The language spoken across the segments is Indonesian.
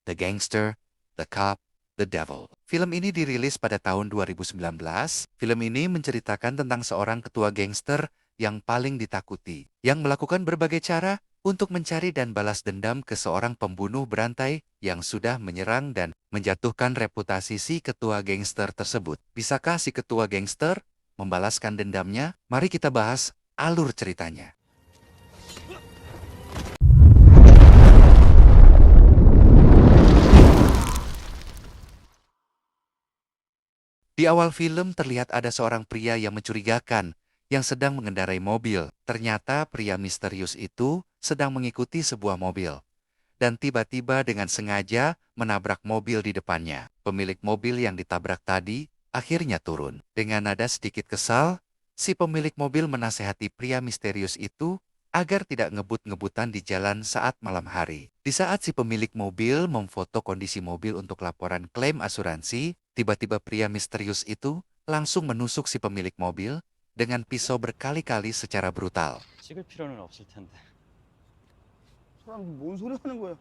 The Gangster, The Cop, The Devil. Film ini dirilis pada tahun 2019. Film ini menceritakan tentang seorang ketua gangster yang paling ditakuti, yang melakukan berbagai cara untuk mencari dan balas dendam ke seorang pembunuh berantai yang sudah menyerang dan menjatuhkan reputasi si ketua gangster tersebut. Bisakah si ketua gangster membalaskan dendamnya? Mari kita bahas alur ceritanya. Di awal film terlihat ada seorang pria yang mencurigakan yang sedang mengendarai mobil. Ternyata pria misterius itu sedang mengikuti sebuah mobil dan tiba-tiba dengan sengaja menabrak mobil di depannya. Pemilik mobil yang ditabrak tadi akhirnya turun. Dengan nada sedikit kesal, si pemilik mobil menasehati pria misterius itu agar tidak ngebut-ngebutan di jalan saat malam hari. Di saat si pemilik mobil memfoto kondisi mobil untuk laporan klaim asuransi, tiba-tiba pria misterius itu langsung menusuk si pemilik mobil dengan pisau berkali-kali secara brutal. 찍을 필요는 없을 텐데. 사람 뭔 소리 하는 거야?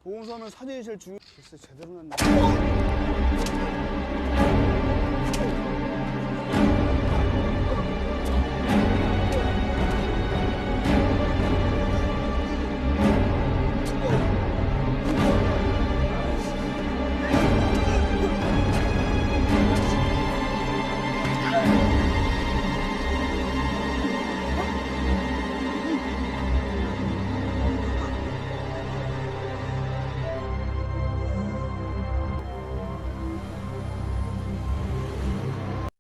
보험사면 사진이 제일 중요. 글쎄 제대로 났네.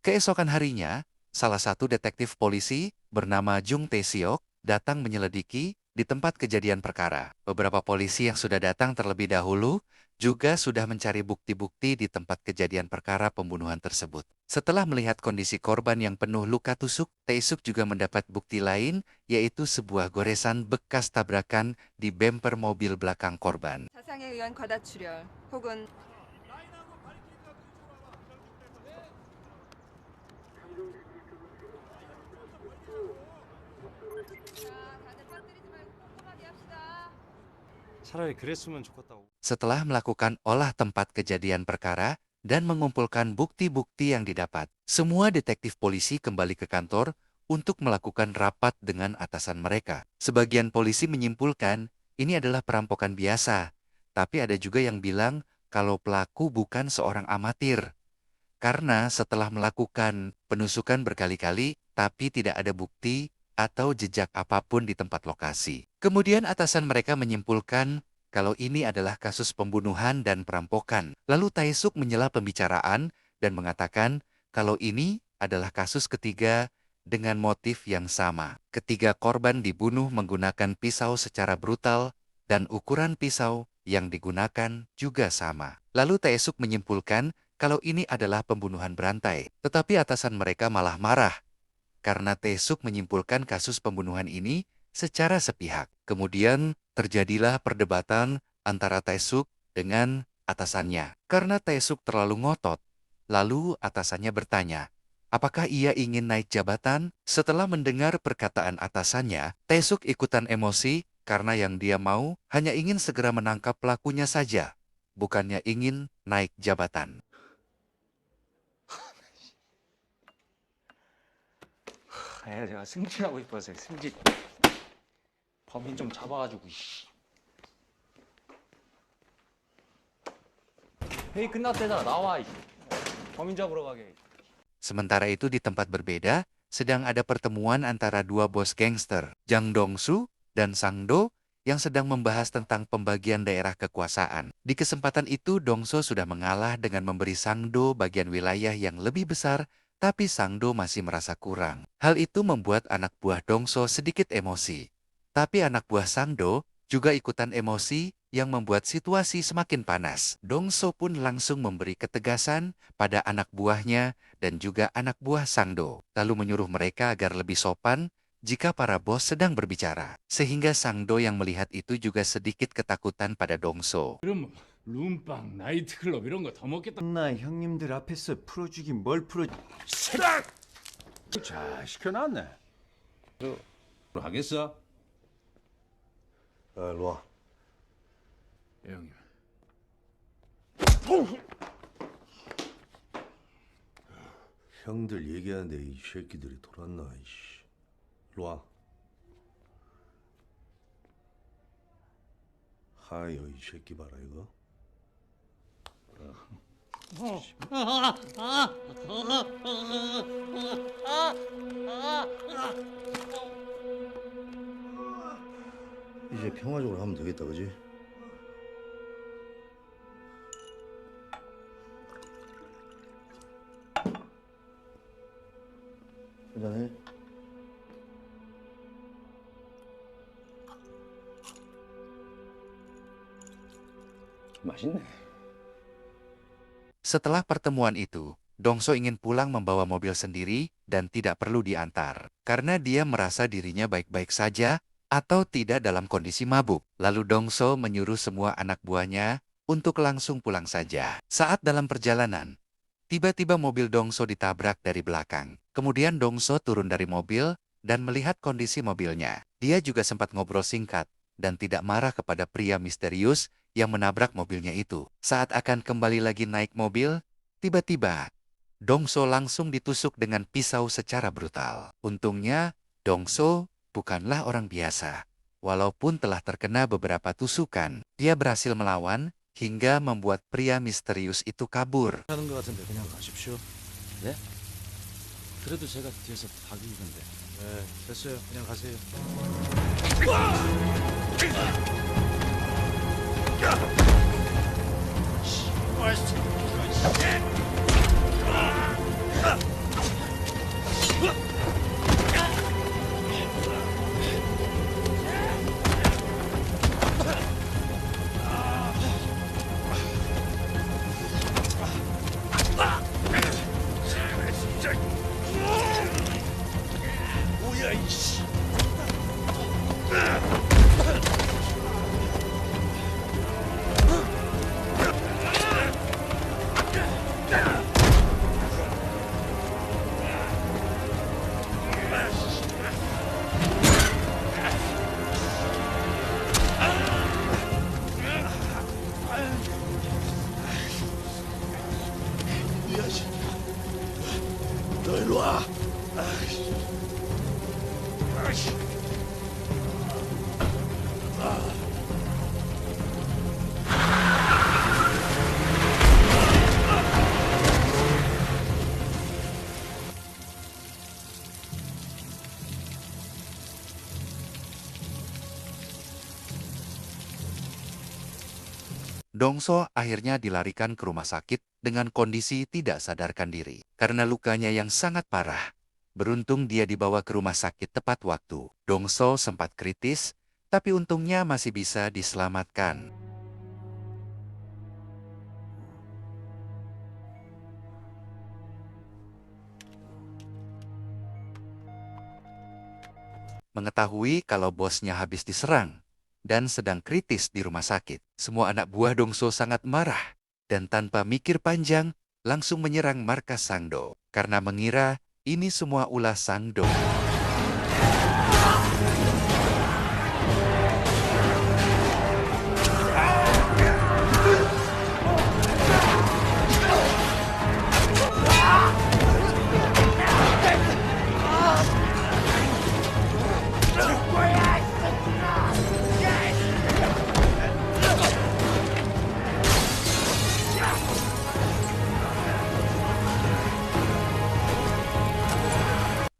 Keesokan harinya, salah satu detektif polisi bernama Jung Tae-seok datang menyelidiki di tempat kejadian perkara. Beberapa polisi yang sudah datang terlebih dahulu juga sudah mencari bukti-bukti di tempat kejadian perkara pembunuhan tersebut. Setelah melihat kondisi korban yang penuh luka tusuk, Tae-seok juga mendapat bukti lain, yaitu sebuah goresan bekas tabrakan di bemper mobil belakang korban. 사상에 의한 과다출혈 혹은 차라리 그랬으면 좋겠다고. Setelah melakukan olah tempat kejadian perkara dan mengumpulkan bukti-bukti yang didapat, semua detektif polisi kembali ke kantor untuk melakukan rapat dengan atasan mereka. Sebagian polisi menyimpulkan ini adalah perampokan biasa, tapi ada juga yang bilang kalau pelaku bukan seorang amatir. Karena setelah melakukan penusukan berkali-kali, tapi tidak ada bukti atau jejak apapun di tempat lokasi. Kemudian atasan mereka menyimpulkan kalau ini adalah kasus pembunuhan dan perampokan. Lalu Tae-suk menyela pembicaraan dan mengatakan kalau ini adalah kasus ketiga dengan motif yang sama. Ketiga korban dibunuh menggunakan pisau secara brutal dan ukuran pisau yang digunakan juga sama. Lalu Tae-suk menyimpulkan kalau ini adalah pembunuhan berantai. Tetapi atasan mereka malah marah karena Tae-suk menyimpulkan kasus pembunuhan ini secara sepihak. Kemudian terjadilah perdebatan antara Tae-suk dengan atasannya. Karena Tae-suk terlalu ngotot, lalu atasannya bertanya, apakah ia ingin naik jabatan? Setelah mendengar perkataan atasannya, Tae-suk ikutan emosi karena yang dia mau hanya ingin segera menangkap pelakunya saja, bukannya ingin naik jabatan. 제가 승진하고 싶어서요. 승진. 범인 좀 잡아가지고. 회의 끝났대잖아. 나와. 범인 잡으러 가게. Sementara itu di tempat berbeda, sedang ada pertemuan antara dua bos gangster, Jang Dong-su dan Sang-do, yang sedang membahas tentang pembagian daerah kekuasaan. Di kesempatan itu, Dong-so sudah mengalah dengan memberi Sang-do bagian wilayah yang lebih besar, tapi Sang-do masih merasa kurang. Hal itu membuat anak buah Dong-so sedikit emosi. Tapi anak buah Sang-do juga ikutan emosi yang membuat situasi semakin panas. Dong-so pun langsung memberi ketegasan pada anak buahnya dan juga anak buah Sang-do, lalu menyuruh mereka agar lebih sopan jika para bos sedang berbicara. Sehingga Sang-do yang melihat itu juga sedikit ketakutan pada Dong-so. 그럼 룸빵, 나이트클럽 이런 거 더 먹겠다. 나 형님들 앞에서 풀어주긴 뭘 풀어. 시작! 자, 시켜놨네. 하겠어? 일로 와. 예, 형님. 형들 얘기하는데 이 새끼들이 돌았나 이씨. 일로 와. 하여 이 새끼 봐라 이거. 이제 평화적으로 하면 되겠다 그지? 한잔해. 맛있네. Setelah pertemuan itu, Dongso ingin pulang membawa mobil sendiri dan tidak perlu diantar, karena dia merasa dirinya baik-baik saja atau tidak dalam kondisi mabuk. Lalu Dongso menyuruh semua anak buahnya untuk langsung pulang saja. Saat dalam perjalanan, tiba-tiba mobil Dongso ditabrak dari belakang. Kemudian Dongso turun dari mobil dan melihat kondisi mobilnya. Dia juga sempat ngobrol singkat dan tidak marah kepada pria misterius yang menabrak mobilnya itu. Saat akan kembali lagi naik mobil, tiba-tiba Dongso langsung ditusuk dengan pisau secara brutal. Untungnya, Dongso bukanlah orang biasa. Walaupun telah terkena beberapa tusukan, dia berhasil melawan hingga membuat pria misterius itu kabur. 하는 것 같은데 그냥 가십시오. 네? 그래도 제가 뒤에서 박이는데. 네, 됐어요. 그냥 가세요. 너 일로 와. Dongso akhirnya dilarikan ke rumah sakit dengan kondisi tidak sadarkan diri karena lukanya yang sangat parah. Beruntung dia dibawa ke rumah sakit tepat waktu. Dongso sempat kritis, tapi untungnya masih bisa diselamatkan. Mengetahui kalau bosnya habis diserang dan sedang kritis di rumah sakit, semua anak buah Dongso sangat marah dan tanpa mikir panjang langsung menyerang markas Sangdo karena mengira ini semua ulah Sangdo.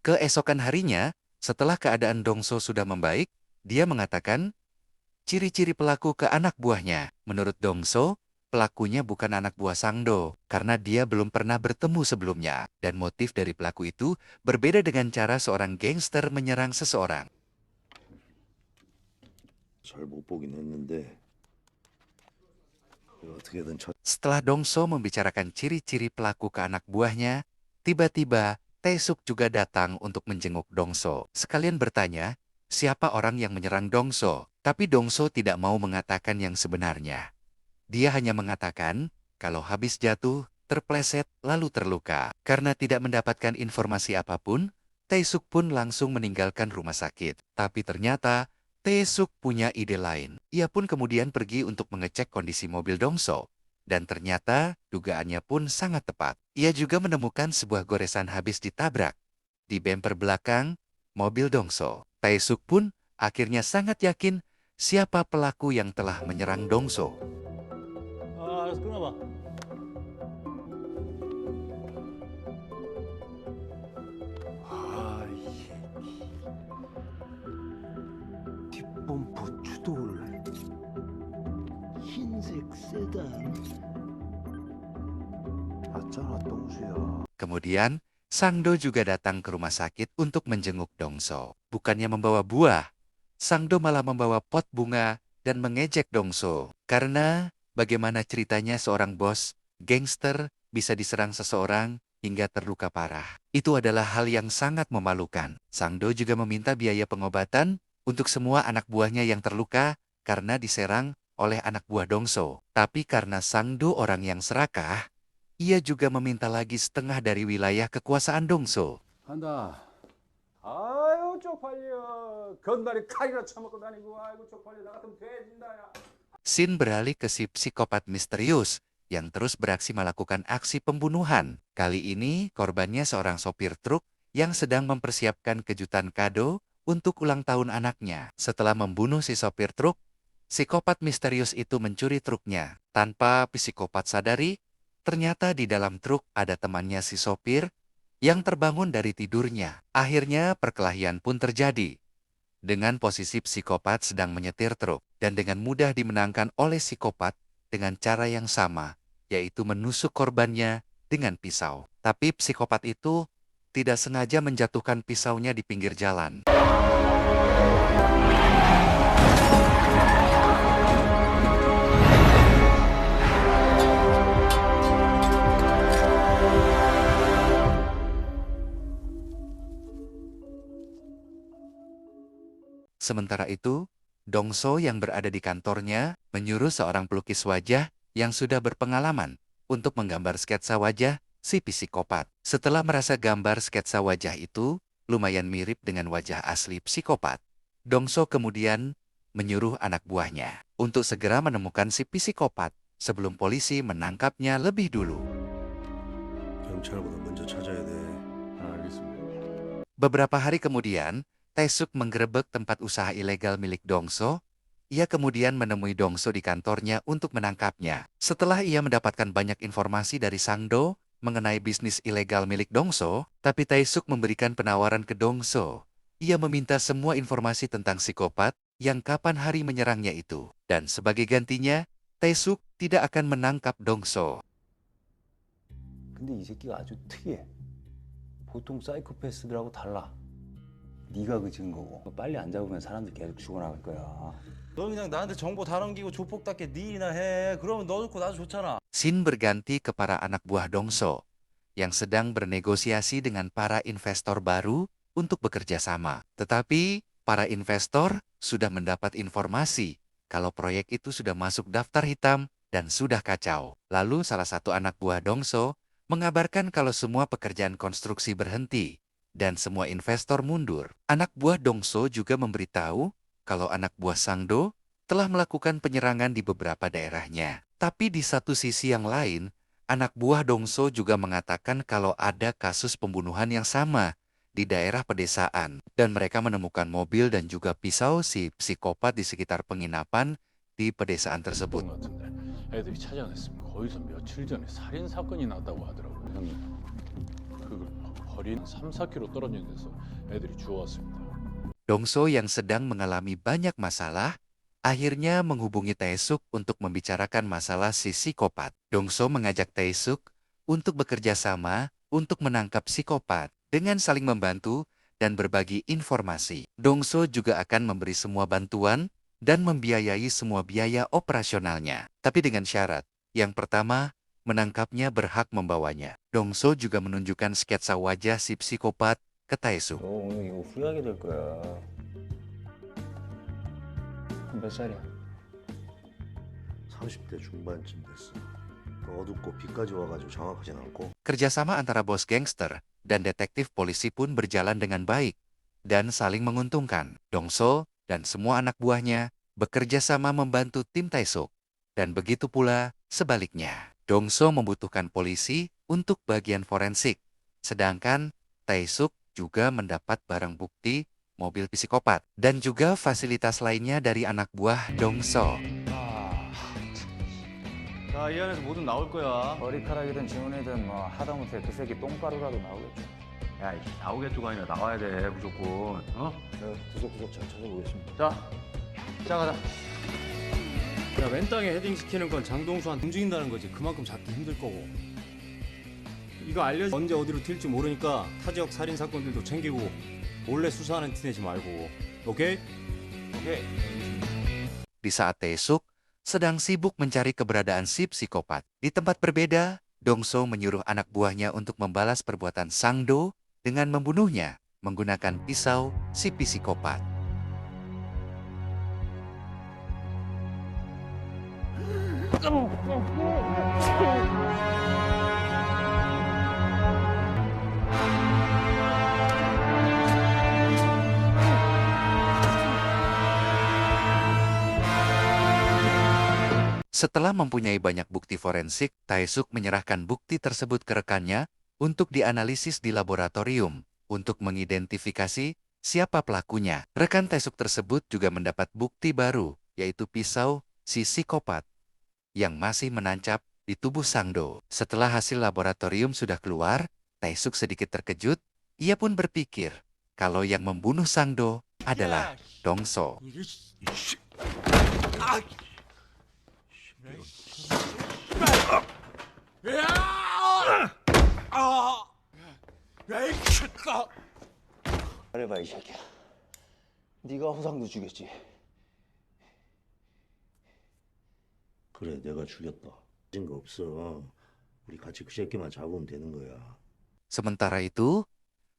Keesokan harinya, setelah keadaan Dongso sudah membaik, dia mengatakan ciri-ciri pelaku ke anak buahnya. Menurut Dongso, pelakunya bukan anak buah Sangdo karena dia belum pernah bertemu sebelumnya. Dan motif dari pelaku itu berbeda dengan cara seorang gangster menyerang seseorang. 잘 못 보긴 했는데 어떻게든 Setelah Dongso membicarakan ciri-ciri pelaku ke anak buahnya, tiba-tiba Taesuk juga datang untuk menjenguk Dongso. Sekalian bertanya, siapa orang yang menyerang Dongso? Tapi Dongso tidak mau mengatakan yang sebenarnya. Dia hanya mengatakan, kalau habis jatuh, terpleset, lalu terluka. Karena tidak mendapatkan informasi apapun, Taesuk pun langsung meninggalkan rumah sakit. Tapi ternyata, Taesuk punya ide lain. Ia pun kemudian pergi untuk mengecek kondisi mobil Dongso. Dan ternyata dugaannya pun sangat tepat. Ia juga menemukan sebuah goresan habis ditabrak di bemper belakang mobil Dongso. Tae-suk pun akhirnya sangat yakin siapa pelaku yang telah menyerang Dongso. 아, 알았어. 끊어봐. 아, 이 뒷범퍼 추돌. 흰색 세단. 맞잖아, 똥수야. Kemudian, Sangdo juga datang ke rumah sakit untuk menjenguk Dongso. Bukannya membawa buah, Sangdo malah membawa pot bunga dan mengejek Dongso. Karena bagaimana ceritanya seorang bos, gangster, bisa diserang seseorang hingga terluka parah. Itu adalah hal yang sangat memalukan. Sangdo juga meminta biaya pengobatan untuk semua anak buahnya yang terluka karena diserang oleh anak buah Dongso. Tapi karena Sangdo orang yang serakah, ia juga meminta lagi setengah dari wilayah kekuasaan Dongso. 한다. 아유 쪽팔려. 건달이 칼이라 처먹고 다니고 아이고 쪽팔려. 나 같으면 돼진다 야. Scene beralih ke si psikopat misterius yang terus beraksi melakukan aksi pembunuhan. Kali ini korbannya seorang sopir truk yang sedang mempersiapkan kejutan kado untuk ulang tahun anaknya. Setelah membunuh si sopir truk, psikopat misterius itu mencuri truknya. Tanpa psikopat sadari, ternyata di dalam truk ada temannya si sopir yang terbangun dari tidurnya. Akhirnya perkelahian pun terjadi. Dengan posisi psikopat sedang menyetir truk dan dengan mudah dimenangkan oleh psikopat dengan cara yang sama, yaitu menusuk korbannya dengan pisau. Tapi psikopat itu tidak sengaja menjatuhkan pisaunya di pinggir jalan. Sementara itu, Dongso yang berada di kantornya menyuruh seorang pelukis wajah yang sudah berpengalaman untuk menggambar sketsa wajah si psikopat. Setelah merasa gambar sketsa wajah itu lumayan mirip dengan wajah asli psikopat, Dongso kemudian menyuruh anak buahnya untuk segera menemukan si psikopat sebelum polisi menangkapnya lebih dulu. 경찰보다 먼저 찾아야 돼. 알겠습니다. Beberapa hari kemudian, Tae-suk menggerebek tempat usaha ilegal milik Dongso. Ia kemudian menemui Dongso di kantornya untuk menangkapnya. Setelah ia mendapatkan banyak informasi dari Sangdo mengenai bisnis ilegal milik Dongso, tapi Tae-suk memberikan penawaran ke Dongso. Ia meminta semua informasi tentang psikopat yang kapan hari menyerangnya itu. Dan sebagai gantinya, Tae-suk tidak akan menangkap Dongso. 근데 이 새끼가 아주 특이해. 보통 사이코패스들하고 달라. 네가 그 증거고. 빨리 안 잡으면 사람들 계속 죽어나갈 거야. 너 그냥 나한테 정보 다 넘기고 조폭답게 네 일이나 해. 그러면 너 좋고 나도 좋잖아. Scene berganti ke para anak buah Dongso yang sedang bernegosiasi dengan para investor baru untuk bekerja sama. Tetapi para investor sudah mendapat informasi kalau proyek itu sudah masuk daftar hitam dan sudah kacau. Lalu salah satu anak buah Dongso mengabarkan kalau semua pekerjaan konstruksi berhenti dan semua investor mundur. Anak buah Dongso juga memberitahu kalau anak buah Sangdo telah melakukan penyerangan di beberapa daerahnya. Tapi di satu sisi yang lain, anak buah Dongso juga mengatakan kalau ada kasus pembunuhan yang sama di daerah pedesaan. Dan mereka menemukan mobil dan juga pisau si psikopat di sekitar penginapan di pedesaan tersebut. 같은데 애들이 찾아냈습니다. 거기서 며칠 전에 살인 사건이 났다고 하더라고요. 형님, 그걸 거리 3-4km 떨어진 데서 애들이 주워왔습니다. Dongso yang sedang mengalami banyak masalah, akhirnya menghubungi Tae-suk untuk membicarakan masalah si psikopat. Dongso mengajak Tae-suk untuk bekerja sama untuk menangkap psikopat dengan saling membantu dan berbagi informasi. Dongso juga akan memberi semua bantuan dan membiayai semua biaya operasionalnya. Tapi dengan syarat, yang pertama, menangkapnya berhak membawanya. Dongso juga menunjukkan sketsa wajah si psikopat ke Tae-suk. 너 오늘 이거 후회하게 될 거야. 몇 살이야? 30대 중반쯤 됐어. 어둡고 비까지 와가지고 정확하진 않고. Kerjasama antara bos gangster dan detektif polisi pun berjalan dengan baik dan saling menguntungkan. Dongso dan semua anak buahnya bekerja sama membantu tim Tae-suk Dan begitu pula sebaliknya. Dongso membutuhkan polisi untuk bagian forensik, sedangkan Taesuk juga mendapat barang bukti mobil psikopat dan juga fasilitas lainnya dari anak buah Dongso. 자, 이 안에서 뭐든 나올 거야. 머리카락이든 지문이든 뭐 하다못해 그 새끼 똥가루라도 나오겠죠. 야, 나오겠죠가 아니라 나와야 돼 무조건. 어? 구석구석 잘 찾아보겠습니다. 자, 시작하자. 야, 왼 땅에 헤딩 시키는 건 장동수한테 움직인다는 거지. 그만큼 잡기 힘들 거고. 이거 알려 언제 어디로 튈지 모르니까 타 지역 살인 사건들도 챙기고 몰래 수사하는 티 내지 말고. 오케이? 오케이. Di saat Taesuk sedang sibuk mencari keberadaan si psikopat. Di tempat berbeda, Dongso menyuruh anak buahnya untuk membalas perbuatan Sangdo dengan membunuhnya menggunakan pisau si psikopat. Setelah mempunyai banyak bukti forensik, Taesuk menyerahkan bukti tersebut ke rekannya untuk dianalisis di laboratorium untuk mengidentifikasi siapa pelakunya. Rekan Taesuk tersebut juga mendapat bukti baru, yaitu pisau si psikopat yang masih menancap di tubuh Sangdo. Setelah hasil laboratorium sudah keluar, Taesuk sedikit terkejut. Ia pun berpikir kalau yang membunuh Sangdo adalah Dongso. 말해봐 이 새끼야. 네가 호상도 죽였지. 그래, 내가 죽였다. 진거 없어. 우리 같이 그 새끼만 잡으면 되는 거야. Sementara itu,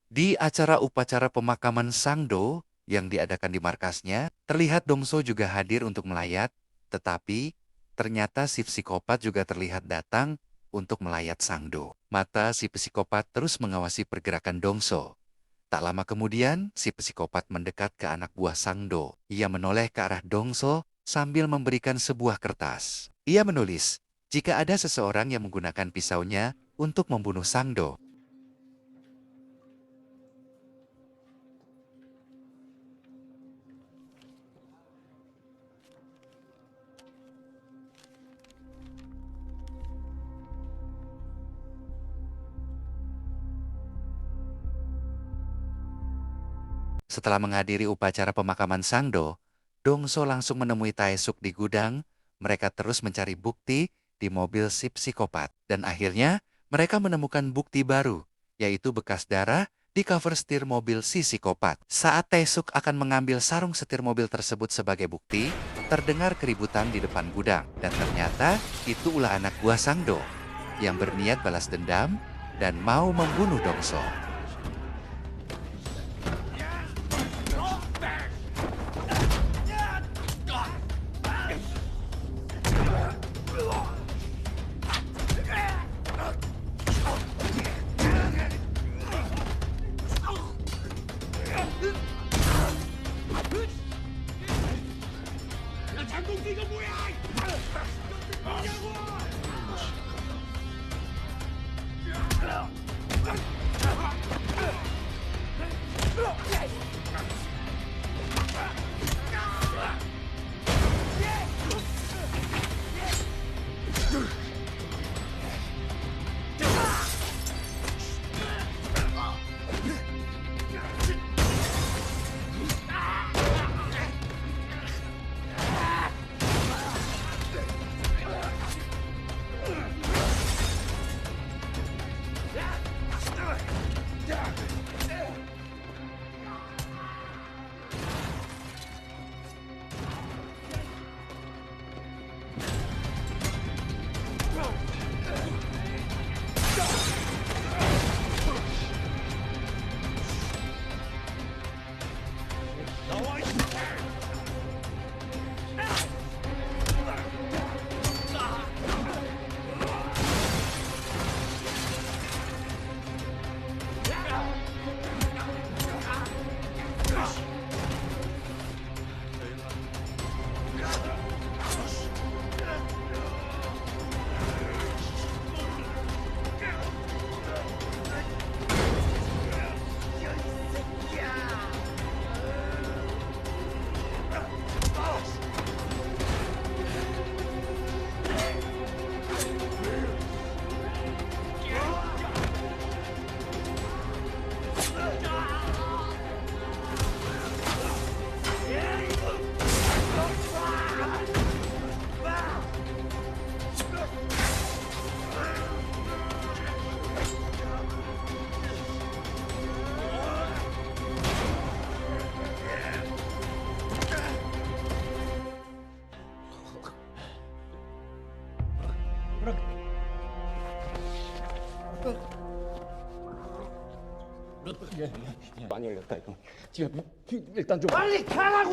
di acara upacara pemakaman Sangdo yang diadakan di markasnya, terlihat Dongso juga hadir untuk melayat, tetapi ternyata si psikopat juga terlihat datang untuk melayat Sangdo. Mata si psikopat terus mengawasi pergerakan Dongso. Tak lama kemudian, si psikopat mendekat ke anak buah Sangdo. Ia menoleh ke arah Dongso sambil memberikan sebuah kertas. Ia menulis, jika ada seseorang yang menggunakan pisaunya untuk membunuh Sangdo, setelah menghadiri upacara pemakaman Sangdo, Dongso langsung menemui Taesuk di gudang. Mereka terus mencari bukti di mobil si psikopat. Dan akhirnya, mereka menemukan bukti baru, yaitu bekas darah di cover setir mobil si psikopat. Saat Taesuk akan mengambil sarung setir mobil tersebut sebagai bukti, terdengar keributan di depan gudang. Dan ternyata, itu ulah anak buah Sangdo yang berniat balas dendam dan mau membunuh Dongso. 많이 열렸다 이거. 지금 일단 좀 빨리 가라고.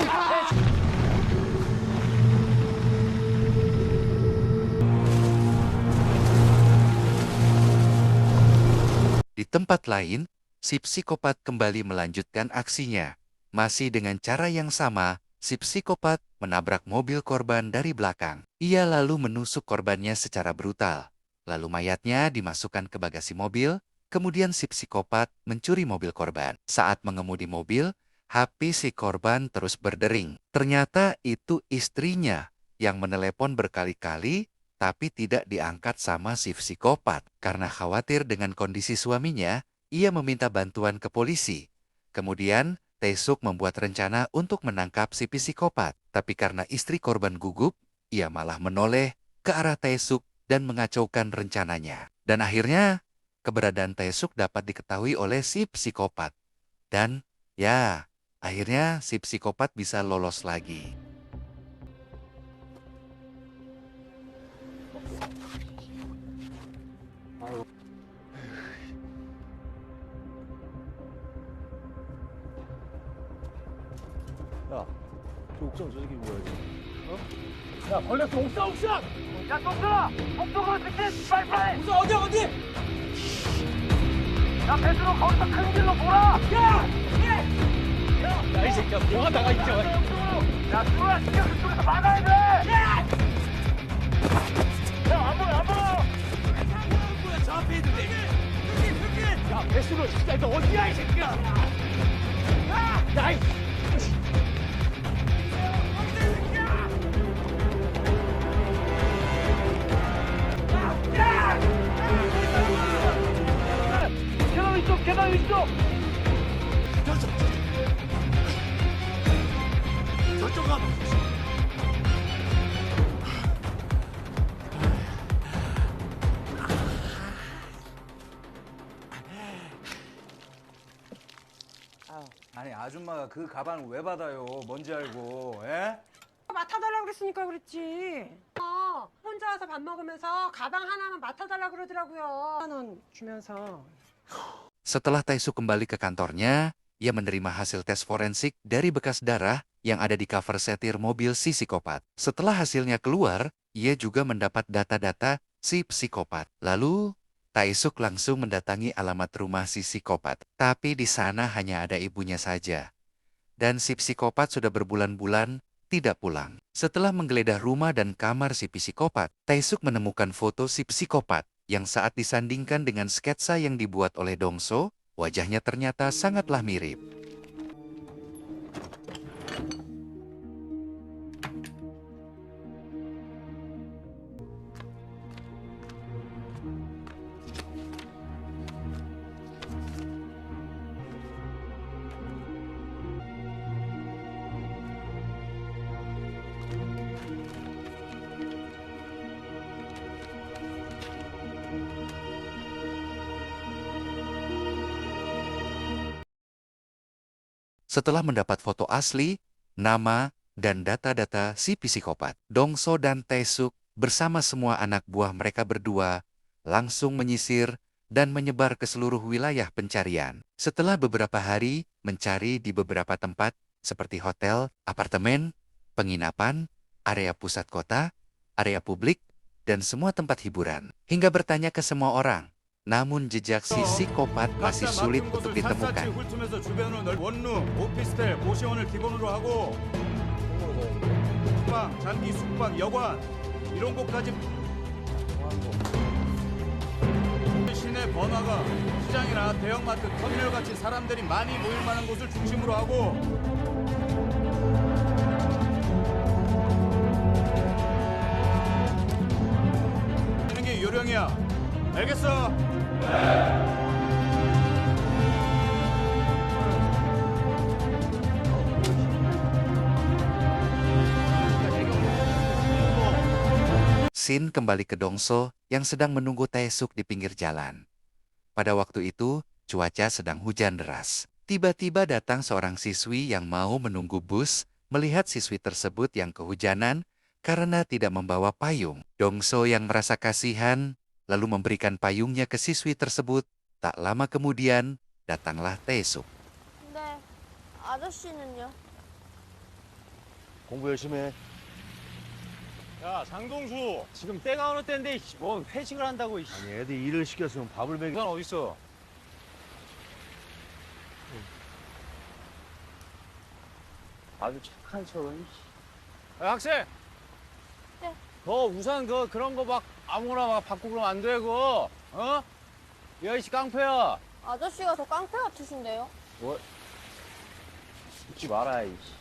Di tempat lain, si psikopat kembali melanjutkan aksinya. Masih dengan cara yang sama, si psikopat menabrak mobil korban dari belakang. Ia lalu menusuk korbannya secara brutal. Lalu mayatnya dimasukkan ke bagasi mobil, kemudian si psikopat mencuri mobil korban. Saat mengemudi mobil, HP si korban terus berdering. Ternyata itu istrinya yang menelepon berkali-kali, tapi tidak diangkat sama si psikopat. Karena khawatir dengan kondisi suaminya, ia meminta bantuan ke polisi. Kemudian, Tae-suk membuat rencana untuk menangkap si psikopat. Tapi karena istri korban gugup, ia malah menoleh ke arah Tae-suk dan mengacaukan rencananya. Dan akhirnya, keberadaan Tae-suk dapat diketahui oleh si psikopat. Dan, ya, akhirnya si psikopat bisa lolos lagi. 야, 저 옥상 저 새끼 뭐야 이거? 야 걸렸어 옥상 옥상. 야 똥들아 옥상으로 직진 빨리빨리. 옥상 어디야 어디? 야 배수로 거기서 큰 길로 돌아. 야 이 새끼야 뭐가 나가 있죠. 야 누구야 진짜 그쪽에서 막아야 돼. 야안 보여 안 보여. 뭐야 저 앞에 있는데. 야 배수로 진짜 이거 어디야 이 새끼야. 야 이. 계단 위쪽! 저쪽 가봐! 아니 아줌마가 그 가방을 왜 받아요? 뭔지 알고, 예? 맡아달라고 그랬으니까 그랬지. 혼자 와서 밥 먹으면서 가방 하나만 맡아달라고 그러더라고요. 1,000원 주면서. Setelah Tae-suk kembali ke kantornya, ia menerima hasil tes forensik dari bekas darah yang ada di cover setir mobil si psikopat. Setelah hasilnya keluar, ia juga mendapat data-data si psikopat. Lalu, Tae-suk langsung mendatangi alamat rumah si psikopat. Tapi di sana hanya ada ibunya saja. Dan si psikopat sudah berbulan-bulan tidak pulang. Setelah menggeledah rumah dan kamar si psikopat, Tae-suk menemukan foto si psikopat yang saat disandingkan dengan sketsa yang dibuat oleh Dong-so, wajahnya ternyata sangatlah mirip. Setelah mendapat foto asli, nama, dan data-data si psikopat, Dong-so dan Tae-suk bersama semua anak buah mereka berdua langsung menyisir dan menyebar ke seluruh wilayah pencarian. Setelah beberapa hari mencari di beberapa tempat seperti hotel, apartemen, penginapan, area pusat kota, area publik, dan semua tempat hiburan, hingga bertanya ke semua orang. Namun jejak si psikopat masih sulit untuk ditemukan. 훑으면서 주변으로 원룸, 오피스텔, 고시원을 기본으로 하고 방, 장기 숙박, 여관 이런 곳까지 시내 번화가, 시장이나 대형마트, 터미널 같이 사람들이 많이 모일 만한 곳을 중심으로 하고 하는 게 요령이야. 알겠어? Scene kembali ke Dongso yang sedang menunggu Taesuk di pinggir jalan. Pada waktu itu, cuaca sedang hujan deras. Tiba-tiba datang seorang siswi yang mau menunggu bus, melihat siswi tersebut yang kehujanan karena tidak membawa payung. Dongso yang merasa kasihan, lalu memberikan payungnya ke siswi tersebut. Tak lama kemudian, datanglah Taesuk. 네, 아저씨는요? 공부 열심히 해. 야 장동수 지금 때가 어느 때인데 뭐 회식을 한다고 아니 애들 일을 시켰으면 밥을 먹여. 난 어딨어? 아주 착한 척은. 야, 학생! 네. 너 우산 그런 거 막 아무거나 막 받고 그러면 안 되고, 어? 야, 이씨 깡패야. 아저씨가 더 깡패 같으신데요? 뭐? 웃지 마라 이씨.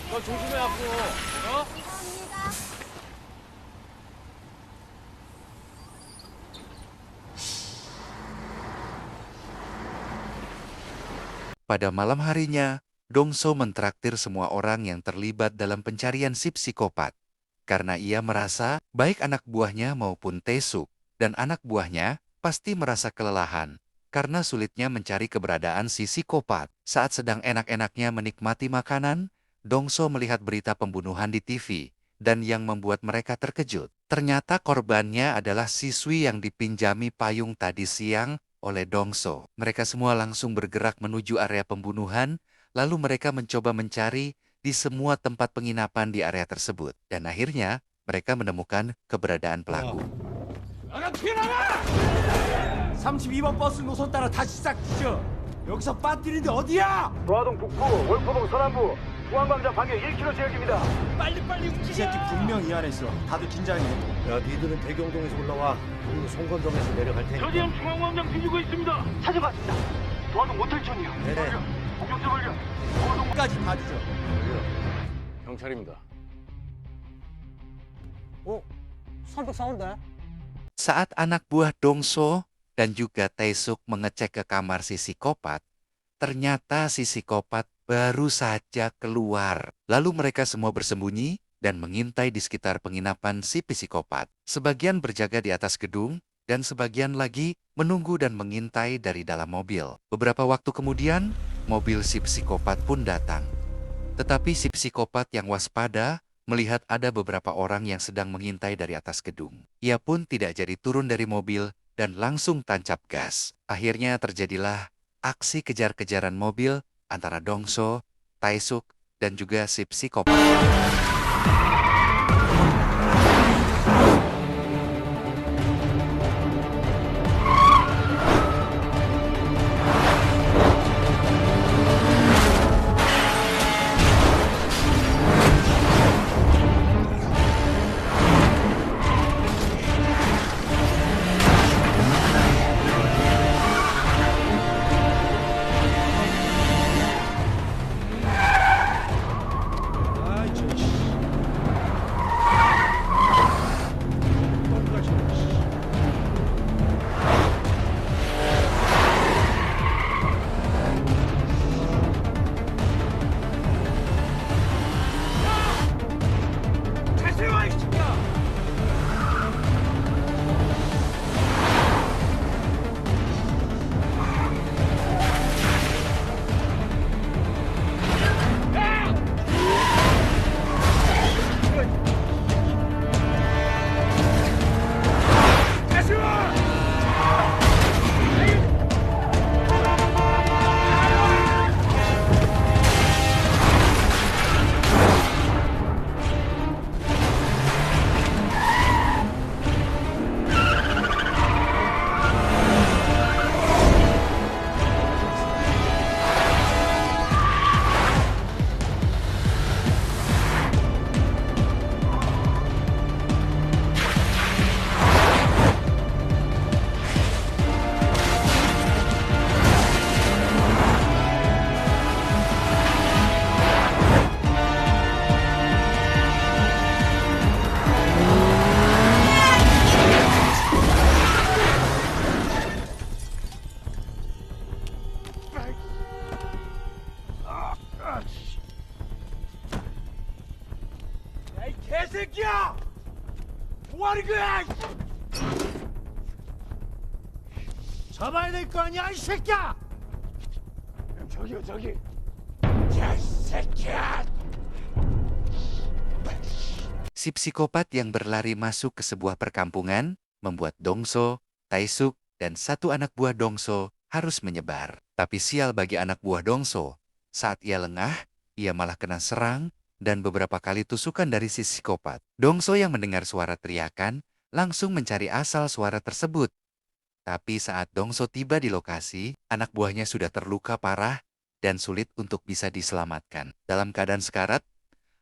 너 조심해 갖고, 어? 감사합니다. Pada malam harinya, Dongso mentraktir semua orang yang terlibat dalam pencarian si psikopat. Karena ia merasa baik anak buahnya maupun Taesuk dan anak buahnya pasti merasa kelelahan karena sulitnya mencari keberadaan si psikopat. Saat sedang enak-enaknya menikmati makanan, Dongso melihat berita pembunuhan di TV dan yang membuat mereka terkejut. Ternyata korbannya adalah siswi yang dipinjami payung tadi siang oleh Dongso. Mereka semua langsung bergerak menuju area pembunuhan, lalu mereka mencoba mencari di semua tempat penginapan di area tersebut. Dan akhirnya, mereka menemukan keberadaan pelaku. 32번 버스 노선 따라 다시 시작시켜. 여기서 빠뜨리는데 어디야? 도화동 북부, 월포동 서남부, 중앙광장 방향 1km 지역입니다. 빨리빨리 움직여. 이 새끼 분명 이 안에 있어. 다들 긴장해. 야 니들은 대경동에서 올라와. 그리고 송건동에서 내려갈 테니까. 저 지금 중앙광장 뒤지고 있습니다. 찾아봤습니다. 도화동 모텔촌이요. 네. 공격자 발견. 까지 다 뒤져. 경찰입니다. 선백 사온데? Saat anak buah Dongso dan juga Taesuk mengecek ke kamar si psikopat, ternyata si psikopat baru saja keluar. Lalu mereka semua bersembunyi dan mengintai di sekitar penginapan si psikopat. Sebagian berjaga di atas gedung, dan sebagian lagi menunggu dan mengintai dari dalam mobil. Beberapa waktu kemudian, mobil si psikopat pun datang. Tetapi si psikopat yang waspada melihat ada beberapa orang yang sedang mengintai dari atas gedung. Ia pun tidak jadi turun dari mobil dan langsung tancap gas. Akhirnya terjadilah aksi kejar-kejaran mobil antara Dongso, Taesuk, dan juga si psikopat. 뭐 하는 거야? 잡아야 될 거 아니야, 이 새끼야! 저기요, 저기. 야, 이 새끼야! Si psikopat yang berlari masuk ke sebuah perkampungan membuat Dongso, Taesuk, dan satu anak buah Dongso harus menyebar. Tapi sial bagi anak buah Dongso, saat ia lengah, ia malah kena serang dan beberapa kali tusukan dari si psikopat. Dongso yang mendengar suara teriakan langsung mencari asal suara tersebut. Tapi saat Dongso tiba di lokasi, anak buahnya sudah terluka parah dan sulit untuk bisa diselamatkan. Dalam keadaan sekarat,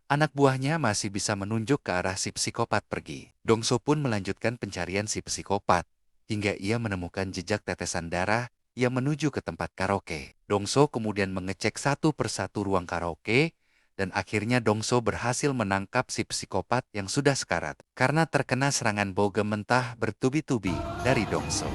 anak buahnya masih bisa menunjuk ke arah si psikopat pergi. Dongso pun melanjutkan pencarian si psikopat, hingga ia menemukan jejak tetesan darah yang menuju ke tempat karaoke. Dongso kemudian mengecek satu persatu ruang karaoke, dan akhirnya Dongso berhasil menangkap si psikopat yang sudah sekarat, karena terkena serangan bogem mentah bertubi-tubi dari Dongso.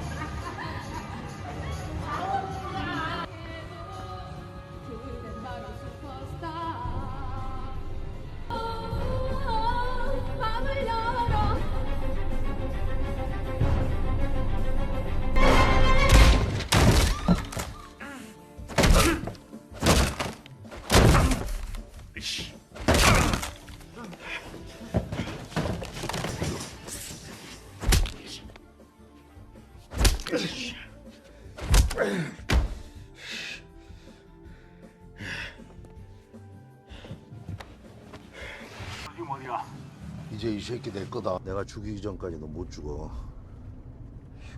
이제 이 새끼 내 거다. 내가 죽이기 전까지 너 못 죽어.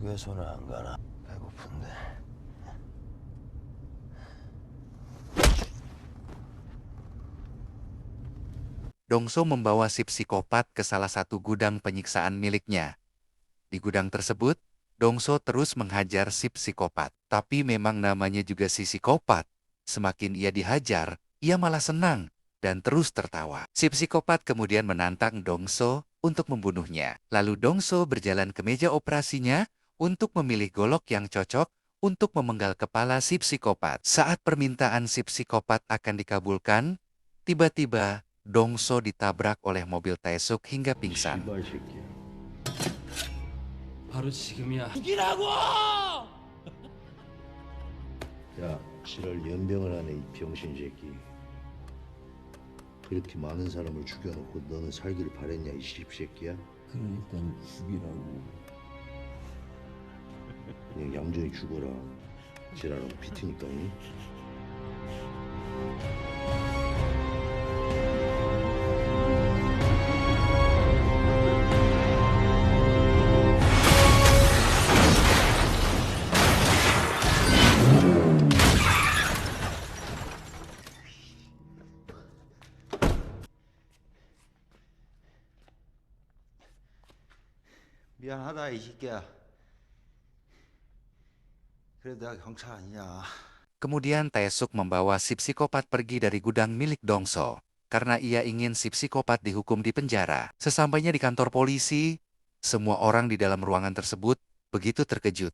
휴게소는 안 가나? 배고픈데. Dongso membawa si psikopat ke salah satu gudang penyiksaan miliknya. Di gudang tersebut, Dongso terus menghajar si psikopat. Tapi memang namanya juga si psikopat. Semakin ia dihajar, ia malah senang dan terus tertawa. Si psikopat kemudian menantang Dongso untuk membunuhnya. Lalu Dongso berjalan ke meja operasinya untuk memilih golok yang cocok untuk memenggal kepala si psikopat. Saat permintaan si psikopat akan dikabulkan, tiba-tiba Dongso ditabrak oleh mobil Taesuk hingga pingsan. 씨발 새끼야. 바로 지금이야. 야, 지랄 연병을 하네 이 병신 새끼. 그렇게 많은 사람을 죽여놓고 너는 살길 바랬냐 이 씹새끼야? 그럼 일단 죽이라고. 그냥 얌전히 죽어라. 지랄하고 비트니까. 응? 미안하다 이 새끼야. 그래 내가 경찰 아니냐. Kemudian Taesuk membawa si psikopat pergi dari gudang milik Dongso, karena ia ingin si psikopat dihukum di penjara. Sesampainya di kantor polisi, semua orang di dalam ruangan tersebut begitu terkejut.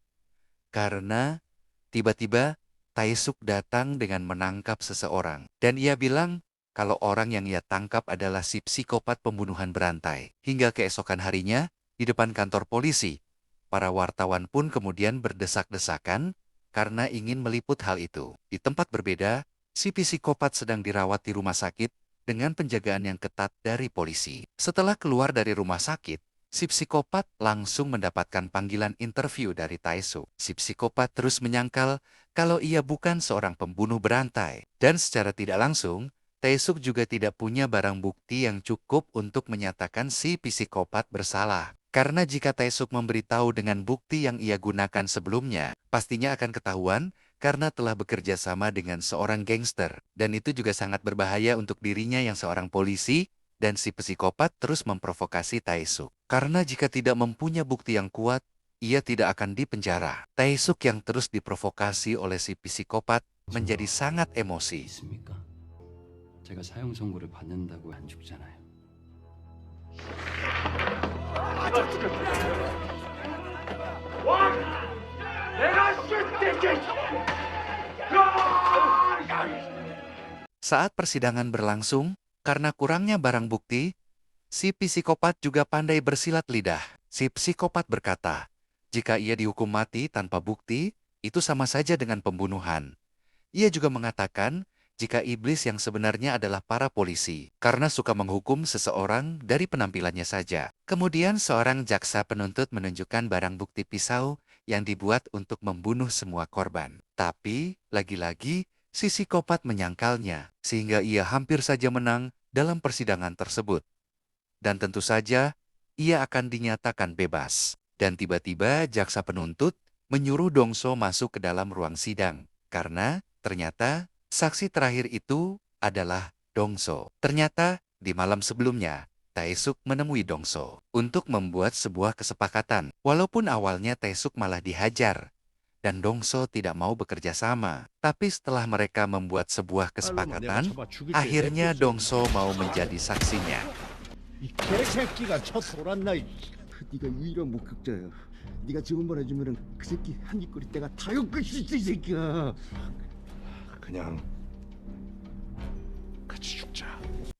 Karena tiba-tiba Taesuk datang dengan menangkap seseorang. Dan ia bilang kalau orang yang ia tangkap adalah si psikopat pembunuhan berantai. Hingga keesokan harinya, di depan kantor polisi, para wartawan pun kemudian berdesak-desakan karena ingin meliput hal itu. Di tempat berbeda, si psikopat sedang dirawat di rumah sakit dengan penjagaan yang ketat dari polisi. Setelah keluar dari rumah sakit, si psikopat langsung mendapatkan panggilan interview dari Taesuk. Si psikopat terus menyangkal kalau ia bukan seorang pembunuh berantai. Dan secara tidak langsung, Taesuk juga tidak punya barang bukti yang cukup untuk menyatakan si psikopat bersalah. Karena jika Taesuk memberitahu dengan bukti yang ia gunakan sebelumnya, pastinya akan ketahuan karena telah bekerja sama dengan seorang gangster. Dan itu juga sangat berbahaya untuk dirinya yang seorang polisi, dan si psikopat terus memprovokasi Taesuk. Karena jika tidak mempunyai bukti yang kuat, ia tidak akan dipenjara. Taesuk yang terus diprovokasi oleh si psikopat menjadi sangat emosi. 있습니까? 제가 사형 선고를 받는다고 안 죽잖아요. Saat persidangan berlangsung, karena kurangnya barang bukti, si psikopat juga pandai bersilat lidah. Si psikopat berkata, jika ia dihukum mati tanpa bukti, itu sama saja dengan pembunuhan. Ia juga mengatakan, jika iblis yang sebenarnya adalah para polisi, karena suka menghukum seseorang dari penampilannya saja. Kemudian seorang jaksa penuntut menunjukkan barang bukti pisau yang dibuat untuk membunuh semua korban. Tapi, lagi-lagi, si psikopat menyangkalnya, sehingga ia hampir saja menang dalam persidangan tersebut. Dan tentu saja, ia akan dinyatakan bebas. Dan tiba-tiba jaksa penuntut menyuruh Dongso masuk ke dalam ruang sidang, karena ternyata saksi terakhir itu adalah Dongso. Ternyata, di malam sebelumnya, Taesuk menemui Dongso untuk membuat sebuah kesepakatan. Walaupun awalnya Taesuk malah dihajar, dan Dongso tidak mau bekerja sama. Tapi setelah mereka membuat sebuah kesepakatan, akhirnya Dongso mau menjadi saksinya. 이 개새끼가 저 돌았나 이. 네가 유일한 목격자야. 네가 지원만 해주면은 그 새끼 한입거리 때가 다 엮을 수 있어 이 새끼야. 그냥 같이 죽자.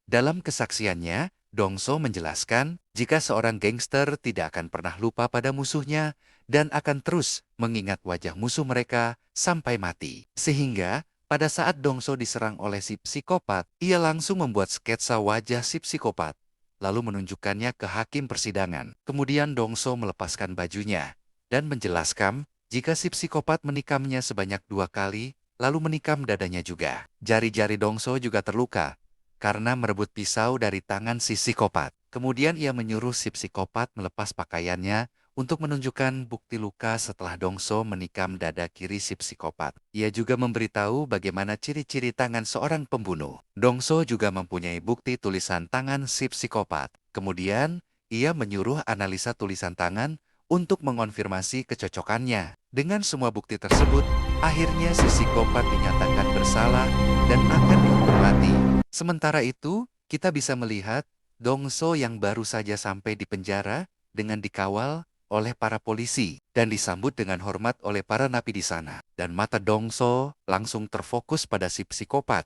Dalam kesaksiannya, Dongso menjelaskan jika seorang gangster tidak akan pernah lupa pada musuhnya dan akan terus mengingat wajah musuh mereka sampai mati. Sehingga, pada saat Dongso diserang oleh si psikopat, ia langsung membuat sketsa wajah si psikopat, lalu menunjukkannya ke hakim persidangan. Kemudian Dongso melepaskan bajunya dan menjelaskan jika si psikopat menikamnya sebanyak 2 kali, lalu menikam dadanya juga. Jari-jari Dongso juga terluka karena merebut pisau dari tangan si psikopat. Kemudian ia menyuruh si psikopat melepas pakaiannya untuk menunjukkan bukti luka setelah Dongso menikam dada kiri si psikopat. Ia juga memberitahu bagaimana ciri-ciri tangan seorang pembunuh. Dongso juga mempunyai bukti tulisan tangan si psikopat. Kemudian, ia menyuruh analisa tulisan tangan untuk mengonfirmasi kecocokannya. Dengan semua bukti tersebut, akhirnya si psikopat dinyatakan bersalah dan akan dihukum mati. Sementara itu, kita bisa melihat Dongso yang baru saja sampai di penjara dengan dikawal oleh para polisi dan disambut dengan hormat oleh para napi di sana. Dan mata Dongso langsung terfokus pada si psikopat.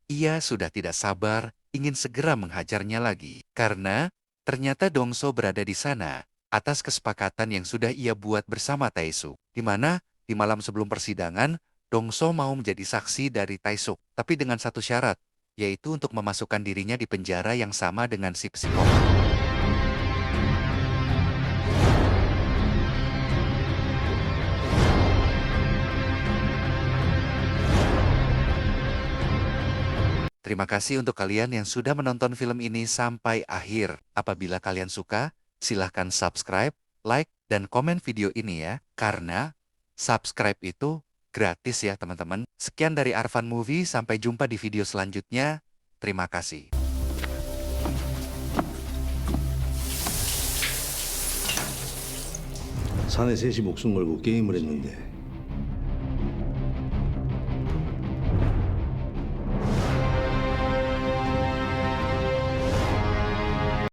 Ia sudah tidak sabar ingin segera menghajarnya lagi. Karena ternyata Dongso berada di sana atas kesepakatan yang sudah ia buat bersama Taesuk. Di mana di malam sebelum persidangan, Dongso mau menjadi saksi dari Taesuk. Tapi dengan satu syarat, yaitu untuk memasukkan dirinya di penjara yang sama dengan si psikopat. Terima kasih untuk kalian yang sudah menonton film ini sampai akhir. Apabila kalian suka, silahkan subscribe, like, dan komen video ini ya. Karena subscribe itu gratis ya teman-teman. Sekian dari Arfan Movie, sampai jumpa di video selanjutnya. Terima kasih. 사내 셋이 목숨 걸고 게임을 했는데